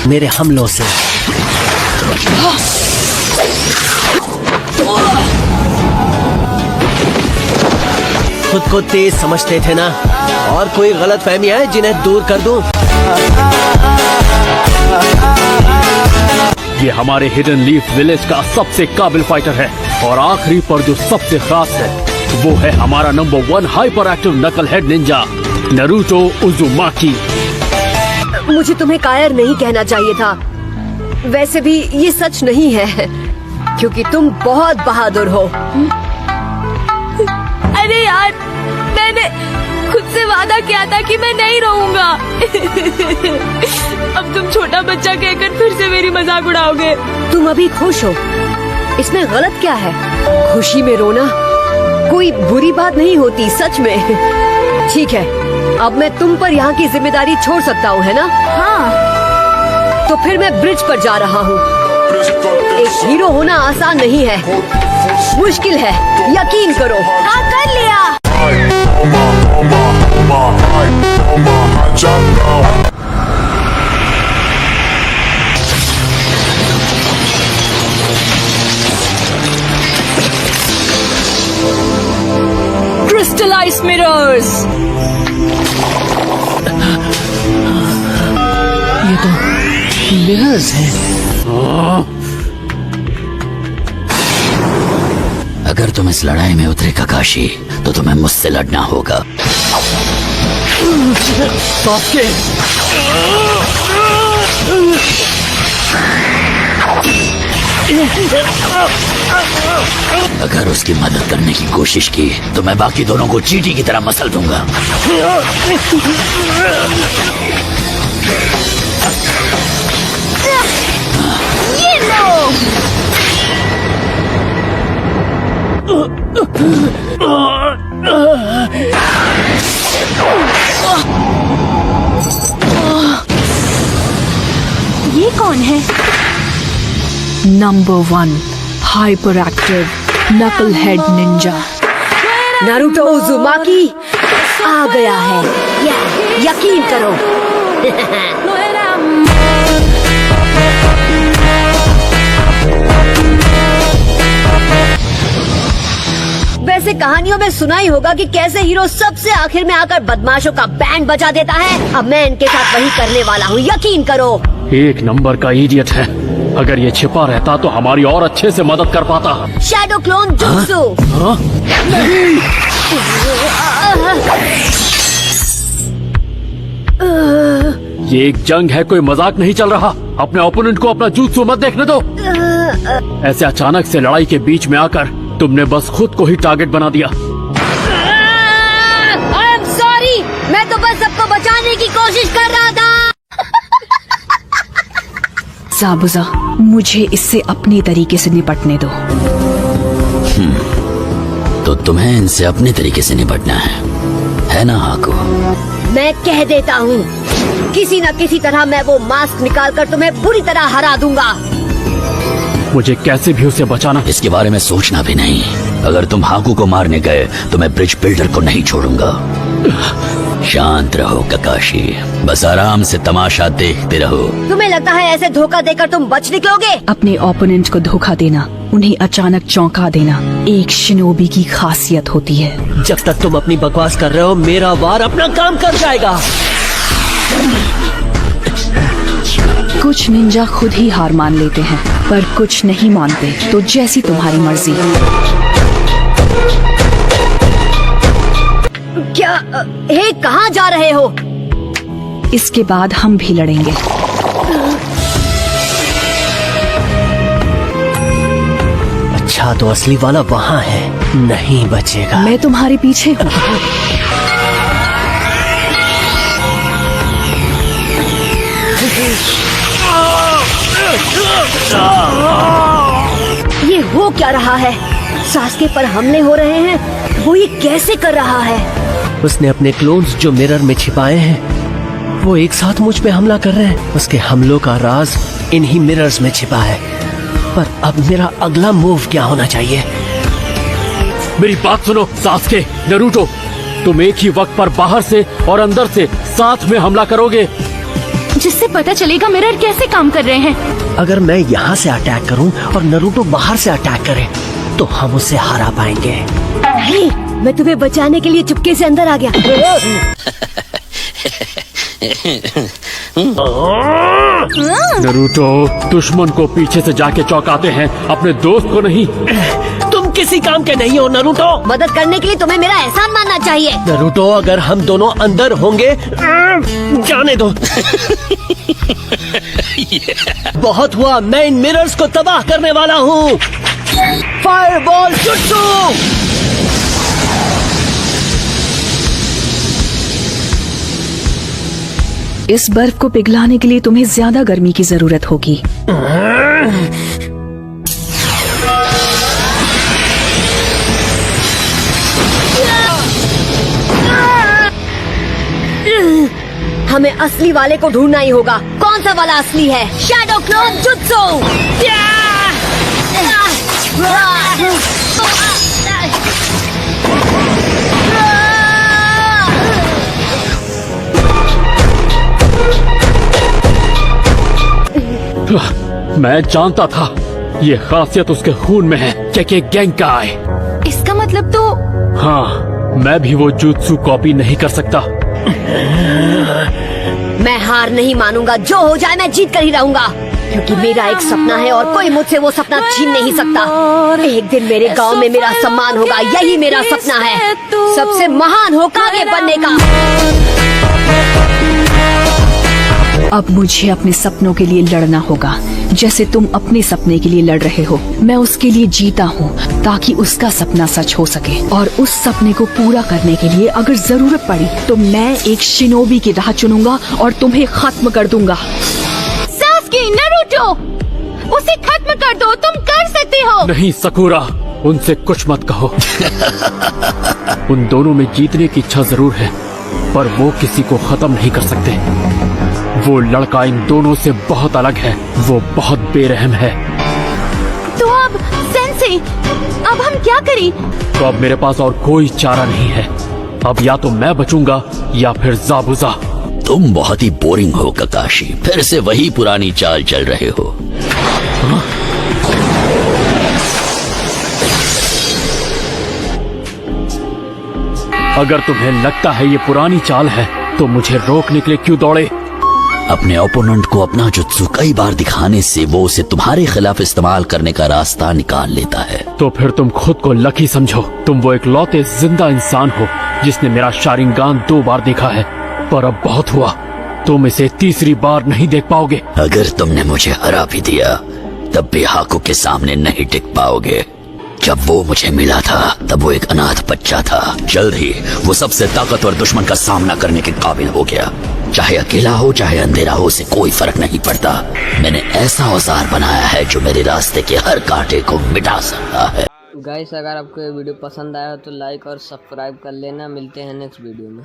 मेरे हमलों से। खुद को तेज समझते थे ना, और कोई गलत फहमी है जिन्हें दूर कर दूं। ये हमारे हिडन लीफ विलेज का सबसे काबिल फाइटर है, और आखिरी पर जो सबसे खास है वो है हमारा नंबर 1 हाइपर एक्टिव नकल हेड निंजा नारुतो उज़ुमाकी। मुझे तुम्हें कायर नहीं कहना चाहिए था। वैसे भी ये सच नहीं है, क्योंकि तुम बहुत बहादुर हो। अरे यार, मैंने खुद से वादा किया था कि मैं नहीं रहूंगा। अब तुम छोटा बच्चा कहकर फिर से मेरी मजाक उड़ाओगे। तुम अभी खुश हो, इसमें गलत क्या है? खुशी में रोना कोई बुरी बात नहीं होती, सच में। ठीक है, अब मैं तुम पर यहाँ की जिम्मेदारी छोड़ सकता हूँ, है ना? हाँ। तो फिर मैं ब्रिज पर जा रहा हूँ। एक हीरो होना आसान नहीं है, मुश्किल है, यकीन करो। हाँ, कर लिया। Crystallise mirrors. ये तो मिरर्स हैं। अगर तुम इस लड़ाई में उतरे ककाशी, तो तुम्हें मुझसे लड़ना होगा। सास्के! अगर उसकी मदद करने की कोशिश की तो मैं बाकी दोनों को चींटी की तरह मसल दूंगा। ये लो। ये कौन है? नंबर 1 हाइपर एक्टिव नकल हेड निंजा नारुतो उज़ुमाकी आ गया है, यकीन करो। वैसे कहानियों में सुना ही होगा कि कैसे हीरो सबसे आखिर में आकर बदमाशों का बैंड बजा देता है। अब मैं इनके साथ वही करने वाला हूँ, यकीन करो। एक नंबर का इडियट है। अगर ये छिपा रहता तो हमारी और अच्छे से मदद कर पाता। Shadow clone jutsu. ये एक जंग है, कोई मजाक नहीं चल रहा। अपने ओपोनेंट को अपना जुत्सु मत देखने दो। ऐसे अचानक से लड़ाई के बीच में आकर तुमने बस खुद को ही टारगेट बना दिया। आई एम सॉरी, मैं तो बस सबको बचाने की कोशिश कर रहा था। ज़ाबुज़ा, मुझे इससे अपने तरीके से निपटने दो। तो तुम्हें इनसे अपने तरीके से निपटना है ना हाको? मैं कह देता हूँ, किसी न किसी तरह मैं वो मास्क निकालकर तुम्हें बुरी तरह हरा दूंगा। मुझे कैसे भी उसे बचाना। इसके बारे में सोचना भी नहीं। अगर तुम हाकू को मारने गए तो मैं ब्रिज बिल्डर को नहीं छोड़ूंगा। शांत रहो ककाशी, बस आराम से तमाशा देखते रहो। तुम्हें लगता है ऐसे धोखा देकर तुम बच निकलोगे? अपने ओपोनेंट को धोखा देना, उन्हें अचानक चौंका देना एक शिनोबी की खासियत होती है। जब तक तुम अपनी बकवास कर रहे हो, मेरा वार अपना काम कर जाएगा। कुछ निंजा खुद ही हार मान लेते हैं, पर कुछ नहीं मानते। तो जैसी तुम्हारी मर्जी। क्या? हे, कहाँ जा रहे हो? इसके बाद हम भी लड़ेंगे। अच्छा, तो असली वाला वहाँ है, नहीं बचेगा। मैं तुम्हारे पीछे हूँ। ये हो क्या रहा है? सास्के पर हमले हो रहे हैं। वो ये कैसे कर रहा है? उसने अपने क्लोन्स जो मिरर में छिपाए हैं, वो एक साथ मुझ पे हमला कर रहे हैं। उसके हमलों का राज इन्हीं मिरर्स में छिपा है। पर अब मेरा अगला मूव क्या होना चाहिए? मेरी बात सुनो सास्के, नारुतो, तुम एक ही वक्त पर बाहर से और अंदर से साथ में हमला करोगे। जिससे पता चलेगा मिरर कैसे काम कर रहे हैं। अगर मैं यहाँ से अटैक करूँ और नरूटो बाहर से अटैक करे तो हम उसे हरा पाएंगे। हे, मैं तुम्हें बचाने के लिए चुपके से अंदर आ गया। नरूटो, दुश्मन को पीछे से जाके चौंकाते हैं, अपने दोस्त को नहीं। तुम किसी काम के नहीं हो नरूटो। मदद करने के लिए तुम्हें मेरा एहसान मानना चाहिए। नरूटो, अगर हम दोनों अंदर होंगे, जाने दो। बहुत हुआ, मैं इन मिरर्स को तबाह करने वाला हूँ। Fireball jutsu. इस बर्फ को पिघलाने के लिए तुम्हें ज्यादा गर्मी की जरूरत होगी। हमें असली वाले को ढूंढना ही होगा। कौन सा वाला असली है? Shadow clone jutsu. मैं जानता था ये खासियत उसके खून में है। केके गेंकाई। इसका मतलब तो हाँ, मैं भी वो जुत्सु कॉपी नहीं कर सकता। मैं हार नहीं मानूंगा। जो हो जाए मैं जीत कर ही रहूंगा, क्योंकि मेरा एक सपना है और कोई मुझसे वो सपना छीन नहीं सकता। एक दिन मेरे गांव में मेरा सम्मान होगा। यही मेरा सपना है, सबसे महान होकागे बनने का। अब मुझे अपने सपनों के लिए लड़ना होगा, जैसे तुम अपने सपने के लिए लड़ रहे हो। मैं उसके लिए जीता हूँ ताकि उसका सपना सच हो सके, और उस सपने को पूरा करने के लिए अगर जरूरत पड़ी तो मैं एक शिनोबी की राह चुनूंगा और तुम्हें खत्म कर दूंगा। सास्की, नरूटो, उसे खत्म कर दो। तुम कर सकते हो। नहीं सकुरा, उनसे कुछ मत कहो। उन दोनों में जीतने की इच्छा जरूर है, पर वो किसी को खत्म नहीं कर सकते। वो लड़का इन दोनों से बहुत अलग है। वो बहुत बेरहम है। तो अब सेंसे, अब हम क्या करें? तो अब मेरे पास और कोई चारा नहीं है। अब या तो मैं बचूंगा या फिर ज़ाबुज़ा। तुम बहुत ही बोरिंग हो ककाशी, फिर से वही पुरानी चाल चल रहे हो। अगर तुम्हें लगता है ये पुरानी चाल है तो मुझे रोकने के लिए क्यों दौड़े? अपने ओपोनेंट को अपना जुत्सु कई बार दिखाने से वो उसे तुम्हारे खिलाफ इस्तेमाल करने का रास्ता निकाल लेता है। तो फिर तुम खुद को लकी समझो। तुम वो इकलौते जिंदा इंसान हो जिसने मेरा शारिंगान 2 बार देखा है, पर अब बहुत हुआ। तुम इसे तीसरी बार नहीं देख पाओगे। अगर तुमने मुझे हरा भी दिया तब भी हाकू के सामने नहीं टिक पाओगे। जब वो मुझे मिला था तब वो एक अनाथ बच्चा था। जल्द ही वो सबसे ताकतवर दुश्मन का सामना करने के काबिल हो गया। चाहे अकेला हो चाहे अंधेरा हो, उसे कोई फर्क नहीं पड़ता। मैंने ऐसा औजार बनाया है जो मेरे रास्ते के हर कांटे को मिटा सकता है। गाइस, अगर आपको ये वीडियो पसंद आया तो लाइक और सब्सक्राइब कर लेना। मिलते हैं नेक्स्ट वीडियो में।